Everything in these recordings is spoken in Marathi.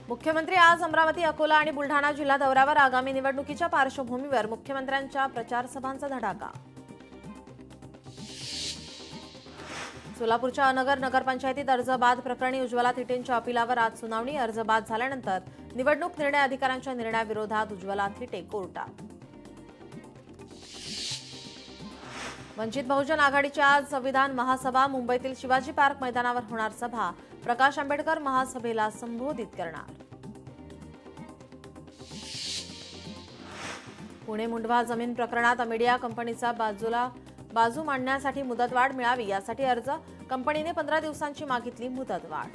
मुख्यमंत्री आज अमरावती, अकोला आणि बुलढाणा जिल्हा दौऱ्यावर. आगामी निवडणुकीच्या पार्श्वभूमीवर मुख्यमंत्र्यांच्या प्रचार सभांचा धडाका. सोलापूरच्या अनगर नगरपंचायतीत अर्ज बाद प्रकरणी उज्ज्वला थिटेंच्या अपिलावर आज सुनावणी. अर्ज बाद झाल्यानंतर निवडणूक निर्णय अधिकाऱ्यांच्या निर्णयाविरोधात उज्ज्वला थिटे कोर्टात. वंचित बहुजन आघाडीची आज संविधान महासभा. मुंबईतील शिवाजी पार्क मैदानावर होणार सभा. प्रकाश आंबेडकर महासभेला संबोधित करणार. पुणे मुंडवा जमीन प्रकरणात मीडिया कंपनीचा बाजू मांडण्यासाठी मुदतवाढ मिळावी यासाठी अर्ज. कंपनीने 15 दिवसांची मागितली मुदतवाढ.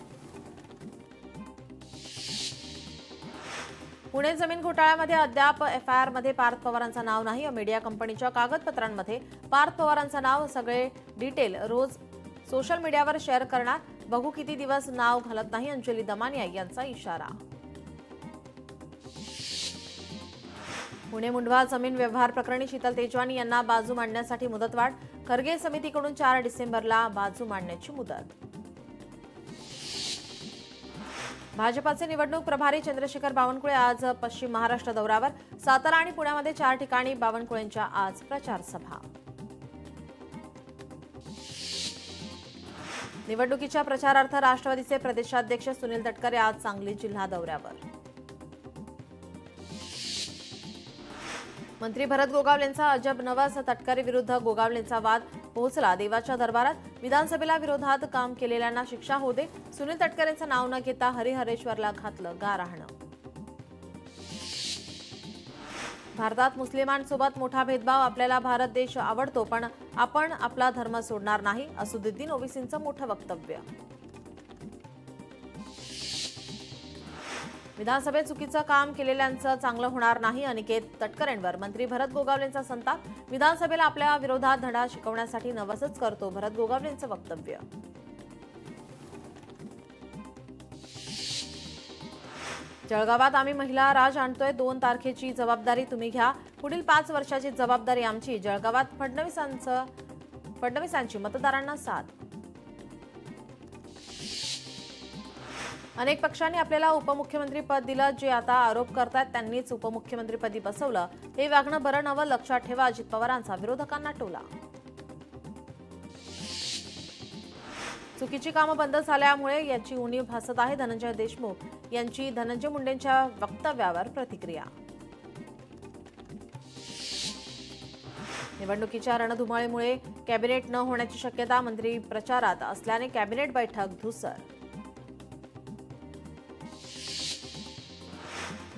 पुणे जमीन घोटाळ्यामध्ये अद्याप एफआयआरमध्ये पार्थ पवारांचं नाव नाही. मीडिया कंपनीच्या कागदपत्रांमध्ये पार्थ पवारांचं नाव. सगळे डिटेल रोज सोशल मीडियावर शेअर करणार. बघू किती दिवस नाव घालत नाही. अंजली दमानिया यांचा इशारा. पुणे मुंडवा जमीन व्यवहार प्रकरणी शीतल तेजवानी यांना बाजू मांडण्यासाठी मुदतवाढ. खरगे समितीकडून 4 डिसेंबरला बाजू मांडण्याची मुदत. भाजपाचे निवडणूक प्रभारी चंद्रशेखर बावनकुळे आज पश्चिम महाराष्ट्र दौऱ्यावर. सातारा आणि पुण्यामध्ये 4 ठिकाणी बावनकुळेंच्या आज प्रचार सभा. निवडणुकीच्या प्रचारार्थ राष्ट्रवादीचे प्रदेशाध्यक्ष सुनील तटकरे आज सांगली जिल्हा दौऱ्यावर. मंत्री भरत गोगावलेंचा अजब नवस. तटकरे विरुद्ध गोगावलेंचा वाद पोहोचला देवाच्या दरबारात. विधानसभेला विरोधात काम केलेल्यांना शिक्षा होऊ दे. सुनील तटकरेंचं नाव न घेता हरिहरेश्वरला घातलं गारहाणं. भारतात मुस्लिमांसोबत मोठा भेदभाव. आपल्याला भारत देश आवडतो पण आपण आपला धर्म सोडणार नाही. असुद्दीन ओवेसींचं मोठं वक्तव्य. विधानसभेत चुकीचं काम केलेल्यांचं चांगलं होणार नाही. अनिकेत तटकरेंवर मंत्री भरत गोगावलेंचा संताप. विधानसभेला आपल्या विरोधात धडा शिकवण्यासाठी नवसच करतो. भरत गोगावलेंचं वक्तव्य. जळगावात आम्ही महिला राज आणतोय. 2 तारखेची जबाबदारी तुम्ही घ्या. पुढील 5 वर्षाची जबाबदारी आमची. जळगावात फडणवीसांची मतदारांना साथ. अनेक पक्षांनी आपल्याला उपमुख्यमंत्री पद दिलं. जे आता आरोप करतायत त्यांनीच उपमुख्यमंत्रीपदी बसवलं. हे वागणं बरं नवं. लक्षात ठेवा. अजित पवारांचा विरोधकांना टोला. चुकीची कामं बंद झाल्यामुळे याची उणीव भासत आहे. धनंजय देशमुख यांची धनंजय मुंडेंच्या वक्तव्यावर प्रतिक्रिया. निवडणुकीच्या रणधुमाळीमुळे कॅबिनेट न होण्याची शक्यता. मंत्री प्रचारात असल्याने कॅबिनेट बैठक धुसर.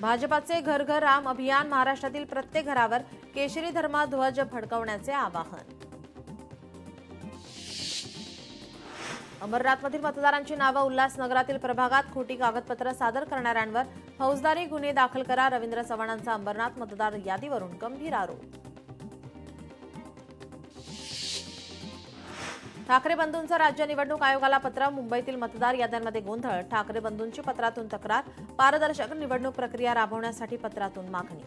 भाजपाचे घर घर राम अभियान. महाराष्ट्रातील प्रत्येक घरावर केशरी धर्मध्वज फडकवण्याचे आवाहन. अमरनाथमधील मतदारांची नावं. उल्हासनगरातील प्रभागात खोटी कागदपत्र सादर करणाऱ्यांवर फौजदारी गुन्हे दाखल करा. रवींद्र चव्हाणांचा अंबरनाथ मतदार यादीवरून गंभीर आरोप. ठाकरे बंधूंचं राज्य निवडणूक आयोगाला पत्र. मुंबईतील मतदार याद्यांमध्ये गोंधळ. ठाकरे बंधूंची पत्रातून तक्रार. पारदर्शक निवडणूक प्रक्रिया राबवण्यासाठी पत्रातून मागणी.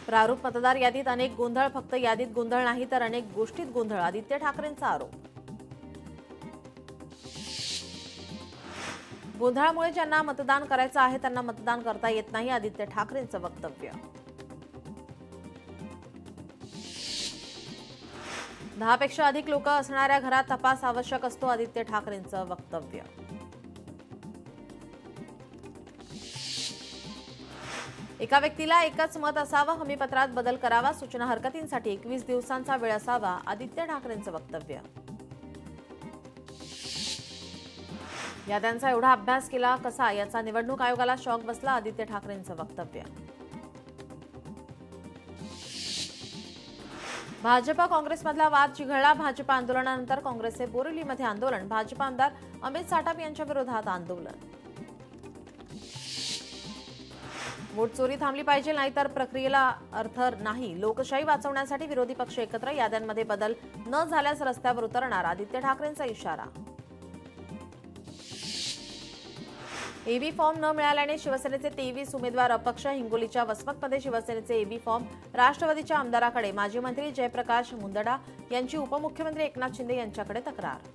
प्रारूप मतदार यादीत अनेक गोंधळ. फक्त यादीत गोंधळ नाही तर अनेक गोष्टीत गोंधळ. आदित्य ठाकरेंचा आरोप. गोंधळामुळे ज्यांना मतदान करायचं आहे त्यांना मतदान करता येत नाही. आदित्य ठाकरेंचं वक्तव्य. 10 पेक्षा अधिक लोक असणाऱ्या घरात तपास आवश्यक असतो. आदित्य ठाकरेंचं वक्तव्य. एका व्यक्तीला एकच मत असावं. हमीपत्रात बदल करावा. सूचना हरकतींसाठी 21 दिवसांचा वेळ असावा. आदित्य ठाकरेंचं वक्तव्य. याद्यांचा एवढा अभ्यास केला कसा याचा निवडणूक आयोगाला शॉक बसला. आदित्य ठाकरेंचं वक्तव्य. भाजपा काँग्रेसमधला वाद चिघळला. भाजपा आंदोलनानंतर काँग्रेसचे बोरिवलीमध्ये आंदोलन. भाजपा आमदार अमित साटप यांच्या विरोधात आंदोलन. वोट चोरी थांबली पाहिजे नाहीतर प्रक्रियेला अर्थ नाही. लोकशाही वाचवण्यासाठी विरोधी पक्ष एकत्र. याद्यांमध्ये बदल न झाल्यास रस्त्यावर उतरणार. आदित्य ठाकरेंचा इशारा. एबी फॉर्म न मिळाल्याने शिवसेनेचे 23 उमेदवार अपक्ष. हिंगोलीच्या वसमतमध्ये शिवसेनेचे एबी फॉर्म राष्ट्रवादीच्या आमदाराकडे. माजी मंत्री जयप्रकाश मुंदडा यांची उपमुख्यमंत्री एकनाथ शिंदे यांच्याकडे तक्रार.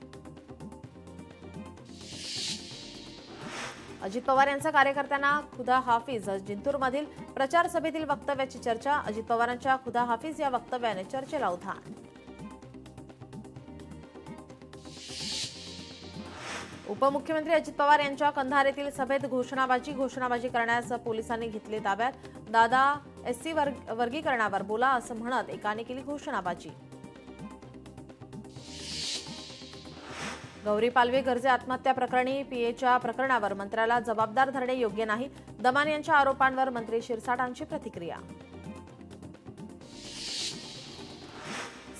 अजित पवार यांचा कार्यकर्त्यांना खुदा हाफिज जिंतूरमधील प्रचार सभेतील वक्तव्याची चर्चा. अजित पवारांच्या खुदा हाफिज या वक्तव्याने चर्चेला उधाण. उपमुख्यमंत्री अजित पवार यांच्या कंधार येथील सभेत घोषणाबाजी करण्यास पोलिसांनी घेतले ताब्यात. दादा एससी वर्गीकरणावर बोला असं म्हणत एकाने केली घोषणाबाजी. गौरी पालवे गर्जे आत्महत्या प्रकरणी पीएच्या प्रकरणावर मंत्र्याला जबाबदार धरणे योग्य नाही. दमान यांच्या आरोपांवर मंत्री शिरसाटांची प्रतिक्रिया.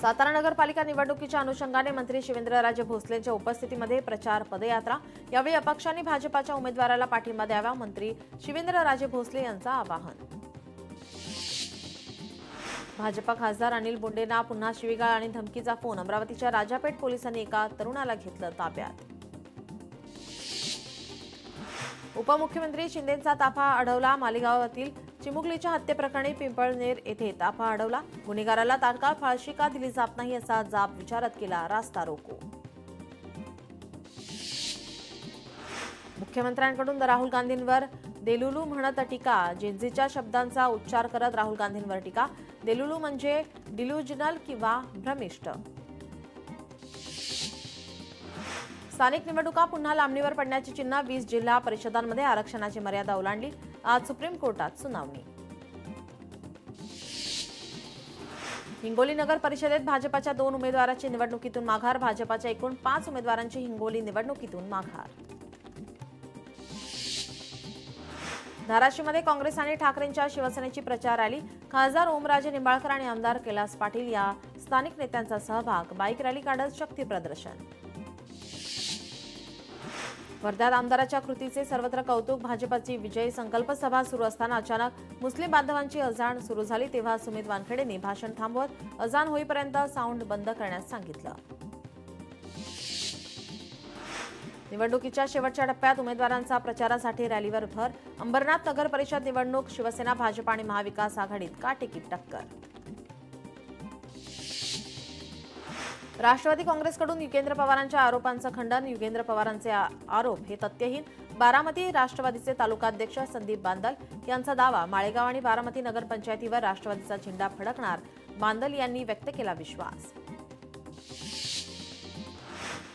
सातारा नगरपालिका निवडणुकीच्या अनुषंगाने मंत्री शिवेंद्रराजे भोसलेंच्या उपस्थितीमध्ये प्रचार पदयात्रा. यावेळी अपक्षांनी भाजपाच्या उमेदवाराला पाठिंबा द्यावा, मंत्री शिवेंद्रराजे भोसले यांचं आवाहन. भाजपा खासदार अनिल बोंडेंना पुन्हा शिवीगाळ आणि धमकीचा फोन. अमरावतीच्या राजापेठ पोलिसांनी एका तरुणाला घेतलं ताब्यात. उपमुख्यमंत्री शिंदेंचा ताफा अडवला. मालेगावातील चिमुकलीच्या हत्येप्रकरणी पिंपळनेर येथे ताफा अडवला. गुन्हेगाराला तात्काळ फाशी का दिली जात नाही असा जाब विचारत केला रास्ता रोको. मुख्यमंत्र्यांकडून राहुल गांधींवर देलुलू म्हणत टीका. जेनझीच्या शब्दांचा उच्चार करत राहुल गांधींवर टीका. देलुलू म्हणजे डिल्युजनल किंवा भ्रमिष्ट. स्थानिक निवडणुका पुन्हा लांबणीवर पडण्याची चिन्ह. 20 जिल्हा परिषदांमध्ये आरक्षणाची मर्यादा ओलांडली. आज सुप्रीम कोर्टात सुनावणी. हिंगोली नगर परिषदेत भाजपाच्या 2 उमेदवारांची निवडणुकीतून माघार. भाजपाच्या एकूण 5 उमेदवारांची हिंगोली निवडणुकीतून माघार. धाराशिवमध्ये काँग्रेस आणि ठाकरेंच्या शिवसेनेची प्रचार रॅली. खासदार ओमराजे निंबाळकर आणि आमदार कैलास पाटील या स्थानिक नेत्यांचा सहभाग. बाईक रॅली काढत शक्ती प्रदर्शन. वर्ध्यात आमदाराच्या कृतीचे सर्वत्र कौतुक. भाजपाची विजयी संकल्प सभा सुरू असताना अचानक मुस्लिम बांधवांची अजाण सुरू झाली. तेव्हा सुमित वानखेडेंनी भाषण थांबवत अजाण होईपर्यंत साऊंड बंद करण्यास सांगितलं. निवडणुकीच्या शेवटच्या टप्प्यात उमेदवारांचा प्रचारासाठी रॅलीवर भर. अंबरनाथ नगर परिषद निवडणूक. शिवसेना, भाजप आणि महाविकास आघाडीत काटेकी टक्कर. राष्ट्रवादी काँग्रेसकडून युगेंद्र पवारांच्या आरोपांचं खंडन. युगेंद्र पवारांचे आरोप हे तथ्यहीन. बारामती राष्ट्रवादीचे तालुकाध्यक्ष संदीप बांदल यांचा दावा. माळेगाव आणि बारामती नगरपंचायतीवर राष्ट्रवादीचा झेंडा फडकणार. बांदल यांनी व्यक्त केला विश्वास.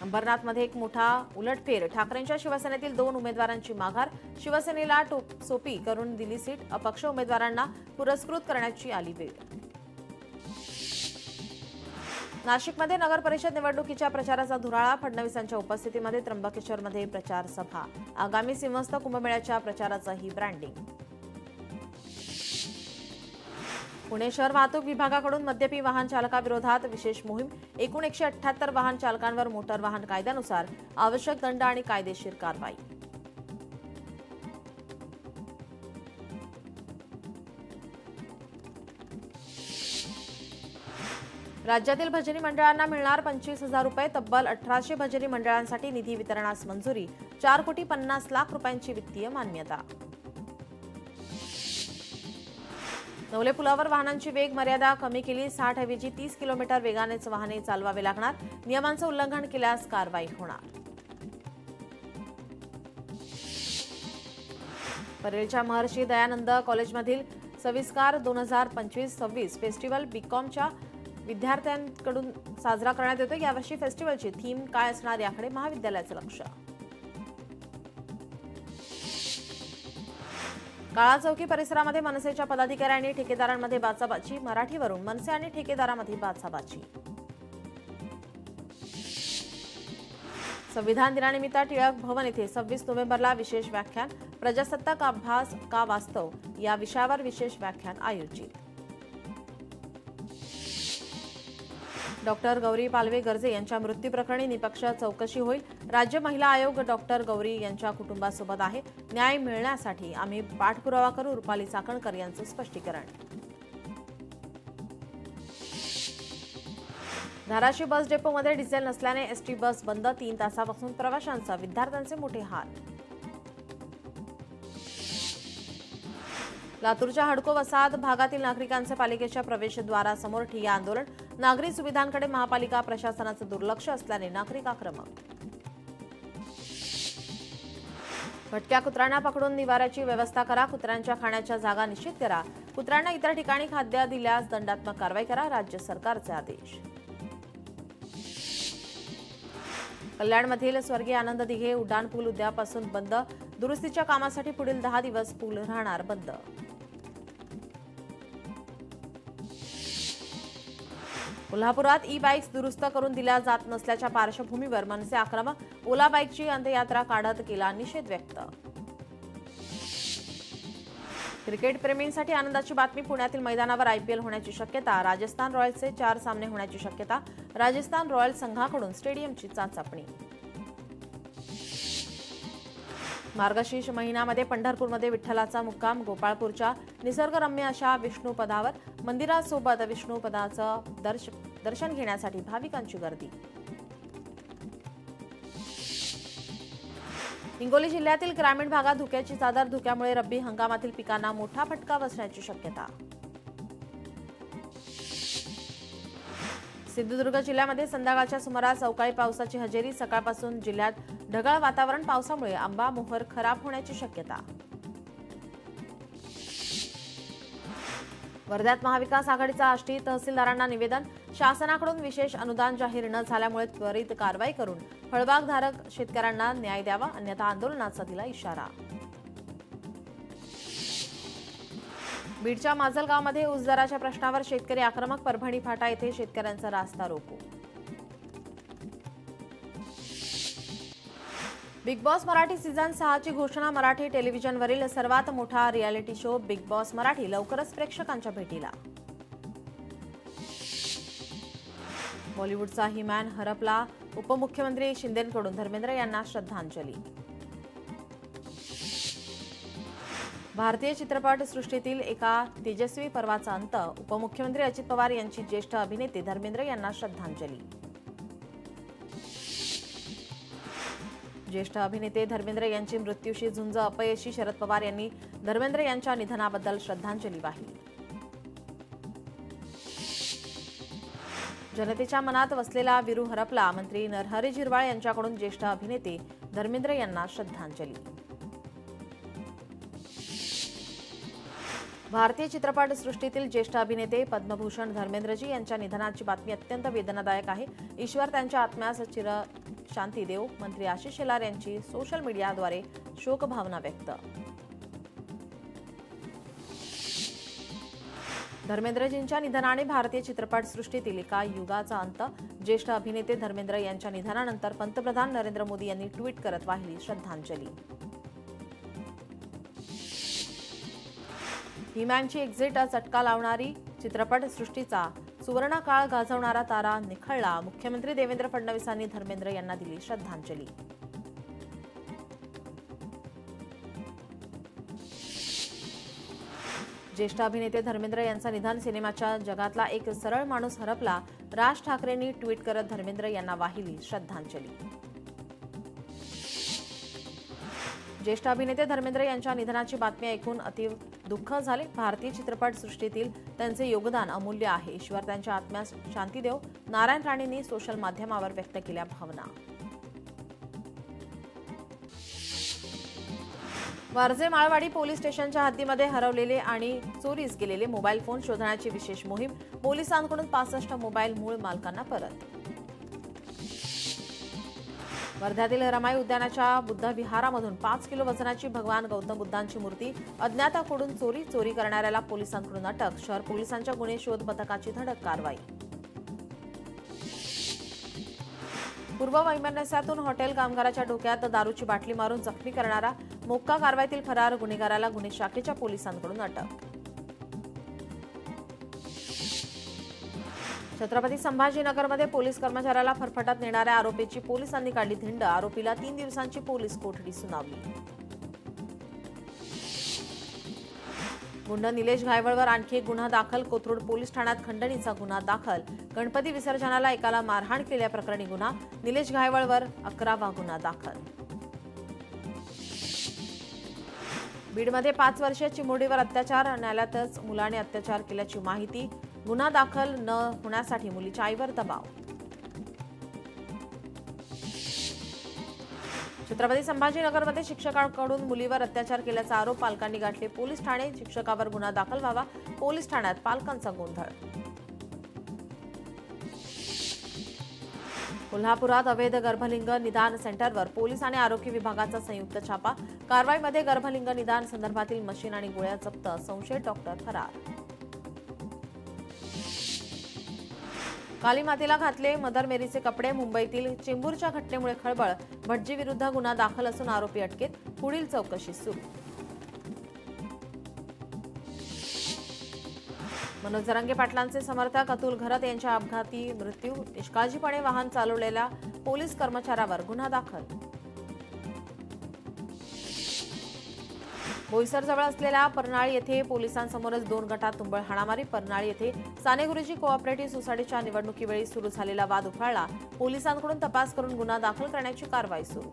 अंबरनाथमध्ये एक मोठा उलटफेर. ठाकरेंच्या शिवसेनेतील 2 उमेदवारांची माघार. शिवसेनेला सोपी करून दिली सीट. अपक्ष उमेदवारांना पुरस्कृत करण्याची आली वेळ. नाशिकमध्ये नगर परिषद निवडणुकीच्या प्रचाराचा धुराळा. फडणवीसांच्या उपस्थितीमध्ये त्र्यंबकेश्वरमध्ये प्रचार सभा. आगामी सिंहस्थ कुंभमेळ्याच्या प्रचाराचं ही ब्रँडिंग. पुणे शहर वाहतूक विभागाकडून मद्यपी वाहन चालकाविरोधात विशेष मोहीम. एकूण 178 वाहन चालकांवर मोटार वाहन कायद्यानुसार आवश्यक दंड आणि कायदेशीर कारवाई. राज्यातील भजनी मंडळांना मिळणार 25,000 रुपये. तब्बल 1800 भजनी मंडळांसाठी निधी वितरणास मंजुरी. 4,50,00,000 रुपयांची वित्तीय मान्यता. नवले पुलावर वाहनांची वेग मर्यादा कमी केली. 60 ऐवजी 30 किलोमीटर वेगानेच वाहने चालवावे लागणार. नियमांचं उल्लंघन केल्यास कारवाई होणार. परेलच्या महर्षी दयानंद कॉलेजमधील सविस्कार 2025-26 फेस्टिवल बीकॉमच्या विद्यार्थ्यांकडून साजरा करण्यात येतो. यावर्षी फेस्टिवलची थीम काय असणार याकडे महाविद्यालयाचं लक्ष. काळा चौकी परिसरामध्ये मनसेच्या पदाधिकारी आणि ठेकेदारांमध्ये बाचाबाची. मराठीवरून मनसे आणि ठेकेदारामध्ये बाचाबाची. संविधान दिनानिमित्त टिळक भवन येथे 26 नोव्हेंबरला विशेष व्याख्यान. प्रजासत्ताक अभ्यास का वास्तव या विषयावर विशेष व्याख्यान आयोजित. डॉक्टर गौरी पालवे गर्जे यांच्या मृत्यूप्रकरणी निपक्ष चौकशी होईल. राज्य महिला आयोग डॉक्टर गौरी यांच्या कुटुंबासोबत आहे. न्याय मिळण्यासाठी आम्ही पाठपुरावा करू. रुपाली चाकणकर यांचं स्पष्टीकरण. धाराशिव बस डेपोमध्ये डिझेल नसल्याने एसटी बस बंद. 3 तासापासून प्रवाशांचा विद्यार्थ्यांचे मोठे हाल. लातूरच्या हडको वसाहत भागातील नागरिकांचे पालिकेच्या प्रवेशद्वारासमोर ठिय्या आंदोलन. नागरी सुविधांकडे महापालिका प्रशासनाचं दुर्लक्ष असल्याने नागरिक आक्रमक. भटक्या कुत्र्यांना पकडून निवाऱ्याची व्यवस्था करा. कुत्र्यांच्या खाण्याच्या जागा निश्चित करा. कुत्र्यांना इतर ठिकाणी खाद्य दिल्यास दंडात्मक कारवाई करा. राज्य सरकारचे आदेश. कल्याणमधील स्वर्गीय आनंद दिघे उड्डाण पूल उद्यापासून बंद. दुरुस्तीच्या कामासाठी पुढील 10 दिवस पूल राहणार बंद. कोल्हापुरात ई बाईक्स दुरुस्त करून दिल्या जात नसल्याच्या पार्श्वभूमीवर मनसे आक्रमक. ओला बाईकची अंत्ययात्रा काढत केला निषेध व्यक्त. क्रिकेट प्रेमींसाठी आनंदाची बातमी. पुण्यातील मैदानावर IPL होण्याची शक्यता. राजस्थान रॉयल्सचे 4 सामने होण्याची शक्यता. राजस्थान रॉयल्स संघाकडून स्टेडियमची चाचपणी. मार्गशीर्ष महिन्यामध्ये पंढरपूरमध्ये विठ्ठलाचा मुक्काम. गोपाळपूरच्या निसर्गरम्य अशा विष्णुपदावर मंदिरासोबत विष्णुपदाचं दर्शन घेण्यासाठी भाविकांची गर्दी. हिंगोली जिल्ह्यातील ग्रामीण भागात धुक्याची चादर. धुक्यामुळे रब्बी हंगामातील पिकांना मोठा फटका बसण्याची शक्यता. सिंधुदुर्ग जिल्ह्यामध्ये संध्याकाळच्या सुमारास अवकाळी पावसाची हजेरी. सकाळपासून जिल्ह्यात ढगाळ वातावरण. पावसामुळे आंबा मोहर खराब होण्याची शक्यता. वर्ध्यात महाविकास आघाडीचा आष्टी. तहसीलदारांना निवेदन. शासनाकडून विशेष अनुदान जाहीर न झाल्यामुळे त्वरित कारवाई करून फळबागधारक शेतकऱ्यांना न्याय द्यावा, अन्यथा आंदोलनाचा दिला इशारा. बीडच्या माजलगावमध्ये ऊस दराच्या प्रश्नावर शेतकरी आक्रमक. परभणी फाटा येथे शेतकऱ्यांचा रास्ता रोको. बिग बॉस मराठी सीझन 6 ची घोषणा. मराठी टेलिव्हिजनवरील सर्वात मोठा reality show big boss Marathi लवकरच प्रेक्षकांच्या भेटीला. बॉलिवूडचा ही-मॅन हरपला. उपमुख्यमंत्री शिंदेंकडून धर्मेंद्र यांना श्रद्धांजली. भारतीय चित्रपट सृष्टीतील एका तेजस्वी पर्वाचा अंत. उपमुख्यमंत्री अजित पवार यांची ज्येष्ठ अभिनेते धर्मेंद्र यांना श्रद्धांजली. ज्येष्ठ अभिनेते धर्मेंद्र यांची मृत्यूशी झुंज अपयशी. शरद पवार यांनी धर्मेंद्र यांच्या निधनाबद्दल श्रद्धांजली वाहिली. जनतेच्या मनात वसलेला विरू हरपला. मंत्री नरहरी झिरवाळ यांच्याकडून ज्येष्ठ अभिनेते धर्मेंद्र यांना श्रद्धांजली. भारतीय चित्रपट सृष्टीतील ज्येष्ठ अभिनेते पद्मभूषण धर्मेंद्रजी यांच्या निधनाची बातमी अत्यंत वेदनादायक आहे. ईश्वर त्यांच्या आत्म्यास चिरशांती देव. मंत्री आशिष शेलार यांची सोशल मीडियाद्वारे शोकभावना व्यक्त. धर्मेंद्रजींच्या निधनाने भारतीय चित्रपट सृष्टीतील एका युगाचा अंत. ज्येष्ठ अभिनेते धर्मेंद्र यांच्या निधनानंतर पंतप्रधान नरेंद्र मोदी यांनी ट्विट करत वाहिली श्रद्धांजली. ही-मॅनची एक्झिट चटका लावणारी. चित्रपट सृष्टीचा सुवर्णकाळ गाजवणारा तारा निखळला. मुख्यमंत्री देवेंद्र फडणवीसांनी धर्मेंद्र यांना दिली श्रद्धांजली. ज्येष्ठ अभिनेते धर्मेंद्र यांचं निधन. सिनेमाच्या जगातला एक सरळ माणूस हरपला. राज ठाकरेंनी ट्विट करत धर्मेंद्र यांना वाहिली श्रद्धांजली. ज्येष्ठ अभिनेते धर्मेंद्र यांच्या निधनाची बातमी ऐकून अतीव दुःख झाले. भारतीय चित्रपट सृष्टीतील त्यांचे योगदान अमूल्य आहे. ईश्वर त्यांच्या आत्म्यास शांती देव. नारायण राणेंनी सोशल माध्यमावर व्यक्त केल्या भावना. वारजे माळवाडी पोलीस स्टेशनच्या हद्दीमध्ये हरवलेले आणि चोरीस गेलेले मोबाईल फोन शोधण्याची विशेष मोहीम. पोलिसांकडून 65 मोबाईल मूळ मालकांना परत. वर्ध्यातील रमाई उद्यानाच्या बुद्ध विहारामधून 5 किलो वजनाची भगवान गौतम बुद्धांची मूर्ती अज्ञाताकडून चोरी. चोरी करणाऱ्याला पोलिसांकडून अटक. शहर पोलिसांच्या गुन्हे शोध पथकाची धडक कारवाई. पूर्व वैमनस्यातून हॉटेल कामगाराच्या डोक्यात दारूची बाटली मारून जखमी करणारा. मोक्का कारवाईतील फरार गुन्हेगाराला गुन्हे शाखेच्या पोलिसांकडून अटक. छत्रपती संभाजीनगरमध्ये पोलीस कर्मचाऱ्याला फरफटत नेणाऱ्या आरोपीची पोलिसांनी काढली धिंड. आरोपीला 3 दिवसांची पोलीस कोठडी सुनावली. गुंड निलेश घायवळवर आणखी एक गुन्हा दाखल. कोथरूड पोलीस ठाण्यात खंडणीचा गुन्हा दाखल. गणपती विसर्जनाला एकाला मारहाण केल्याप्रकरणी गुन्हा. निलेश घायवळवर 11वा गुन्हा दाखल. बीडमध्ये 5 वर्षीय चिमुरडीवर अत्याचार. न्यायालयातच मुलाने अत्याचार केल्याची माहिती. गुन्हा दाखल न होण्यासाठी मुलीच्या आईवर दबाव. छत्रपती संभाजीनगरमध्ये शिक्षकांकडून मुलीवर अत्याचार केल्याचा आरोप पालकांनी गाठले पोलीस ठाणे। शिक्षकावर गुन्हा दाखल व्हावा, पोलीस ठाण्यात पालकांचा गोंधळ। कोल्हापुरात अवैध गर्भलिंग निदान सेंटरवर पोलीस आणि आरोग्य विभागाचा संयुक्त छापा। कारवाईमध्ये गर्भलिंग निदान संदर्भातील मशीन आणि गोळ्या जप्त, संशयित डॉक्टर फरार। काली मातेला घातले मदर मेरीचे कपडे। मुंबईतील चेंबूरच्या घटनेमुळे खळबळ। भटजी विरुद्ध गुन्हा दाखल असून आरोपी अटकेत, पुढील चौकशी सुरू। मनोज जरांगे पाटलांचे समर्थक अतुल घरत यांच्या अपघाती मृत्यू। निष्काळजीपणे वाहन चालवलेल्या पोलीस कर्मचाऱ्यावर गुन्हा दाखल। बोईसरजवळ असलेल्या परनाळी येथे पोलिसांसमोरच दोन गटात तुंबळ हाणामारी। परनाळी येथे साने गुरुजी कोऑपरेटिव्ह सोसायटीच्या निवडणुकीवेळी सुरू झालेला वाद उफाळला। पोलिसांकडून तपास करून गुन्हा दाखल करण्याची कारवाई सुरू।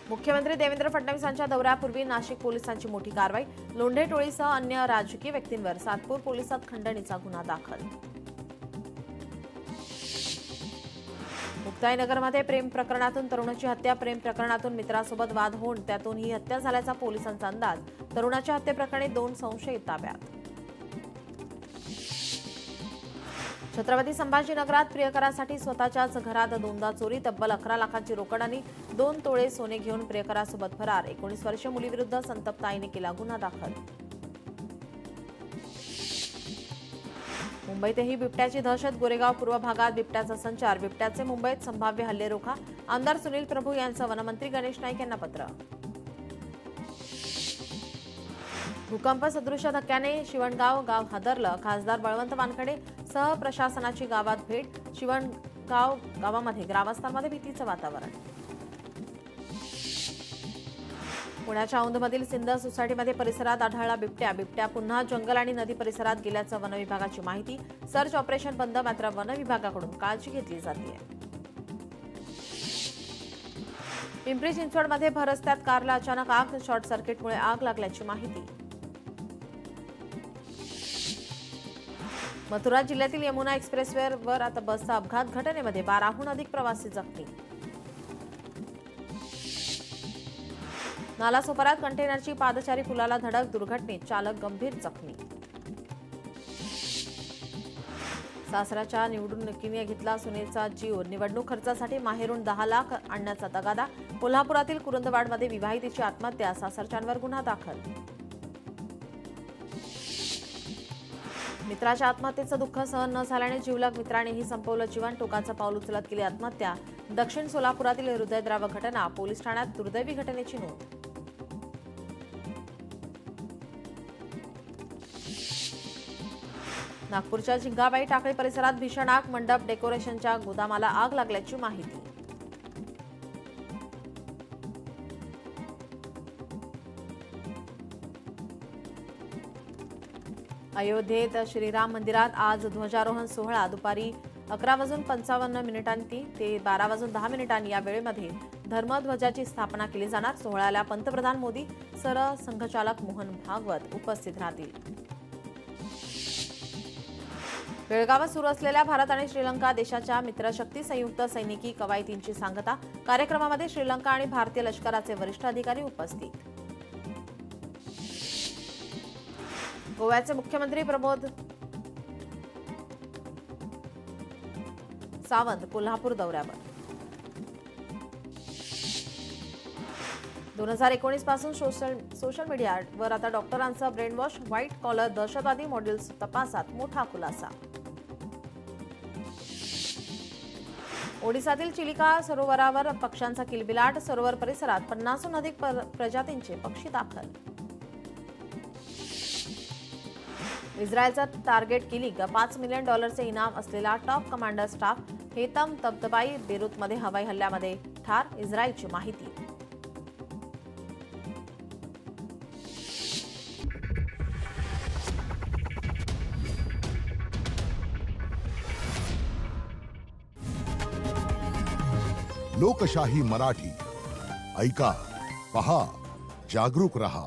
मुख्यमंत्री देवेंद्र फडणवीसांच्या दौऱ्यापूर्वी नाशिक पोलिसांची मोठी कारवाई। लोंढे टोळीसह अन्य राजकीय व्यक्तींवर सातपूर पोलिसात खंडणीचा गुन्हा दाखल। मुक्ताईनगरमध्ये प्रेम प्रकरणातून तरुणाची हत्या। प्रेम प्रकरणातून मित्रासोबत वाद होऊन त्यातून ही हत्या झाल्याचा पोलिसांचा अंदाज। तरुणाच्या हत्येप्रकरणी 2 संशयित ताब्यात। छत्रपती संभाजीनगरात प्रियकरासाठी स्वतःच्याच घरात दोनदा चोरी। तब्बल 11 लाखांची रोकड आणि 2 तोळे सोने घेऊन प्रियकरासोबत फरार। 19 वर्षीय मुलीविरुद्ध संतप्त आईने केला गुन्हा दाखल। मुंबईतही बिबट्याची दहशत। गोरेगाव पूर्व भागात बिबट्याचा संचार। बिबट्याचे मुंबईत संभाव्य हल्ले रोखा। आमदार सुनील प्रभू यांचं वनमंत्री गणेश नाईक यांना पत्र। भूकंप सदृश धक्क्याने शिवणगाव गाव हादरलं। खासदार बळवंत वानखडे सह प्रशासनाची गावात भेट। शिवणगाव गावामध्ये ग्रामस्थांमध्ये भीतीचं वातावरण। पुण्याच्या औंधमधील सिंध सोसायटीमध्ये परिसरात आढळला बिबट्या। बिबट्या पुन्हा जंगल आणि नदी परिसरात गेल्याचं वनविभागाची माहिती। सर्च ऑपरेशन बंद, मात्र वनविभागाकडून काळजी घेतली जाते। पिंपरी चिंचवडमध्ये भर रस्त्यात कारला अचानक आग। शॉर्ट सर्किटमुळे आग लागल्याची माहिती। मथुरा जिल्ह्यातील यमुना एक्सप्रेसवेवर आता बसचा अपघात। घटनेमध्ये 12हून अधिक प्रवासी जखमी। नालासोपारात कंटेनरची पादचारी पुलाला धडक। दुर्घटनेत चालक गंभीर जखमी। सासऱ्याच्या निवडणुकीने घेतला सुनेचा जीव। निवडणूक खर्चासाठी माहेरून 10 लाख आणण्याचा तगादा। कोल्हापुरातील कुरुंदवाडमध्ये विवाहितेची आत्महत्या। सासरच्यांवर गुन्हा दाखल। मित्राच्या आत्महत्येचं दुःख सहन न झाल्याने जिवलग मित्रानेही संपवलं जीवन। टोकाचं पाऊल उचलत केली आत्महत्या। दक्षिण सोलापुरातील हृदयद्रावक घटना। पोलीस ठाण्यात दुर्दैवी घटनेची नोंद। नागपूरच्या झिंगाबाई टाकळी परिसरात भीषण आग। मंडप डेकोरेशनच्या गोदामाला आग लागल्याची माहिती। अयोध्येत श्रीराम मंदिरात आज ध्वजारोहण सोहळा। दुपारी 11:55 ते 12:10 या वेळेमध्ये धर्मध्वजाची स्थापना केली जाणार। सोहळ्याला पंतप्रधान मोदी, सरसंघचालक मोहन भागवत उपस्थित राहतील। बेळगावात सुरू असलेल्या भारत आणि श्रीलंका देशाच्या मित्रशक्ती संयुक्त सैनिकी कवायतींची सांगता। कार्यक्रमामध्ये श्रीलंका आणि भारतीय लष्कराचे वरिष्ठ अधिकारी उपस्थित। गोव्याचे मुख्यमंत्री प्रमोद सावंत कोल्हापूर दौऱ्यावर। 2019 पासून सोशल मीडियावर आता डॉक्टरांचा ब्रेनवॉश। व्हाईट कॉलर दहशतवादी मॉड्यूल्स तपासात मोठा खुलासा। ओडिसातील चिलिका सरोवरावर पक्ष्यांचा किलबिलाट। सरोवर परिसरात 50हून अधिक प्रजातींचे पक्षी दाखल। इस्रायलचा टार्गेट किलिंग। $5 मिलियन इनाम असलेला टॉप कमांडर स्टाफ हेतम तबतबाई बेरूतमध्ये हवाई हल्ल्यामध्ये ठार। इस्रायलची माहिती। लोकशाही मराठी ऐका, पहा, जागरूक रहा।